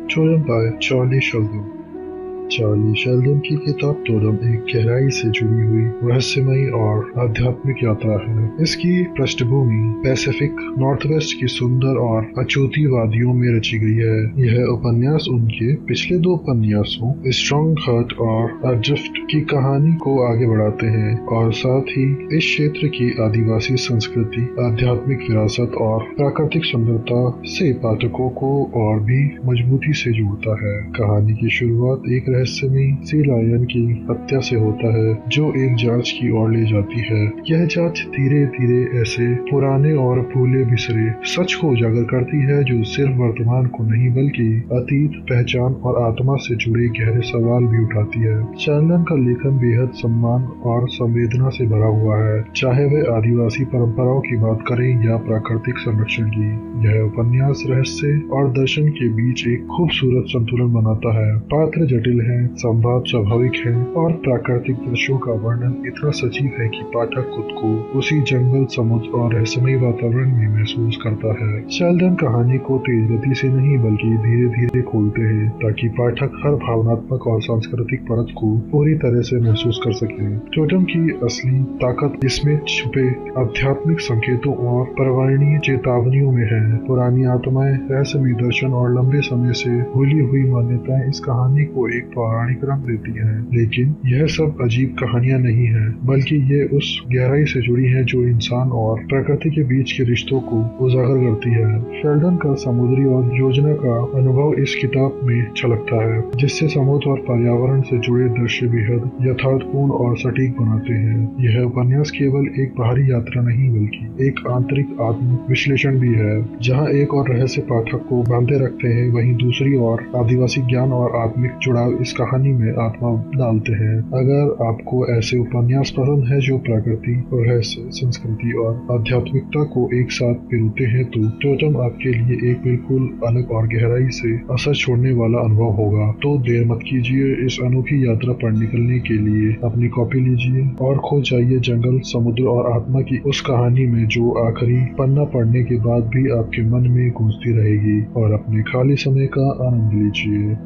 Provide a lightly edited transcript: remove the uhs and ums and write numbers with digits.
Totem by Charlie Sheldon. Charlie Sheldon की किताब totem एक गहराई से जुड़ी हुई रहस्यमयी और आध्यात्मिक यात्रा है। इसकी पृष्ठभूमि पैसिफिक नॉर्थवेस्ट की सुंदर और अछूती वादियों में रची गई है। यह उपन्यास उनके पिछले दो उपन्यासों स्ट्रॉन्ग हार्ट और अड्रिफ्ट की कहानी को आगे बढ़ाते हैं और साथ ही इस क्षेत्र की आदिवासी संस्कृति, आध्यात्मिक विरासत और प्राकृतिक सुंदरता से पाठकों को और भी मजबूती से जोड़ता है। कहानी की शुरुआत एक रहस्यमयी सी लायन की हत्या से होता है जो एक जांच की ओर ले जाती है। यह जांच धीरे धीरे ऐसे पुराने और भूले बिसरे सच को उजागर करती है जो सिर्फ वर्तमान को नहीं बल्कि अतीत, पहचान और आत्मा से जुड़े गहरे सवाल भी उठाती है। शेल्डन का लेखन बेहद सम्मान और संवेदना से भरा हुआ है, चाहे वह आदिवासी परंपराओं की बात करें या प्राकृतिक संरक्षण की। यह उपन्यास रहस्य और दर्शन के बीच एक खूबसूरत संतुलन बनाता है। पात्र जटिल है, संवाद स्वाभाविक है और प्राकृतिक दृश्यों का वर्णन इतना सजीव है कि पाठक खुद को उसी जंगल, समुद्र और रहस्यमयी वातावरण में महसूस करता है। शेल्डन कहानी को तेज गति से नहीं बल्कि धीरे धीरे खोलते हैं ताकि पाठक हर भावनात्मक और सांस्कृतिक परत को पूरी तरह से महसूस कर सके। टोटम की असली ताकत इसमें छुपे आध्यात्मिक संकेतों और पर्यावरणीय चेतावनियों में है। पुरानी आत्माएं, रहस्यमयी दर्शन और लंबे समय से भूली हुई मान्यताएं इस कहानी को एक पौराणिक रंग देती हैं। लेकिन यह सब अजीब कहानियां नहीं है, बल्कि ये उस गहराई से जुड़ी है जो इंसान और प्रकृति के बीच के रिश्तों को उजागर करती है। शेल्डन का समुद्री और योजना का अनुभव इस किताब में छलकता है, जिससे समुद्र और पर्यावरण से जुड़े दृश्य बेहद यथार्थपूर्ण और सटीक बनाते हैं। यह उपन्यास केवल एक बाहरी यात्रा नहीं बल्कि एक आंतरिक आत्म विश्लेषण भी है, जहां एक और रहस्य पाठक को बांधे रखते हैं, वहीं दूसरी ओर आदिवासी ज्ञान और आत्मिक जुड़ाव इस कहानी में आत्मा डालते हैं। अगर आपको ऐसे उपन्यास पसंद है जो प्रकृति, रहस्य, संस्कृति और आध्यात्मिकता को एक साथ पिरोते हैं तो टोटम आपके लिए एक बिल्कुल अलग और गहराई से असर छोड़ने वाला अनुभव होगा। तो देर मत कीजिए, इस अनोखी यात्रा पर निकलने के लिए अपनी कॉपी लीजिए और खो जाइए जंगल, समुद्र और आत्मा की उस कहानी में जो आखिरी पन्ना पढ़ने के बाद भी आपके मन में गूंजती रहेगी। और अपने खाली समय का आनंद लीजिए।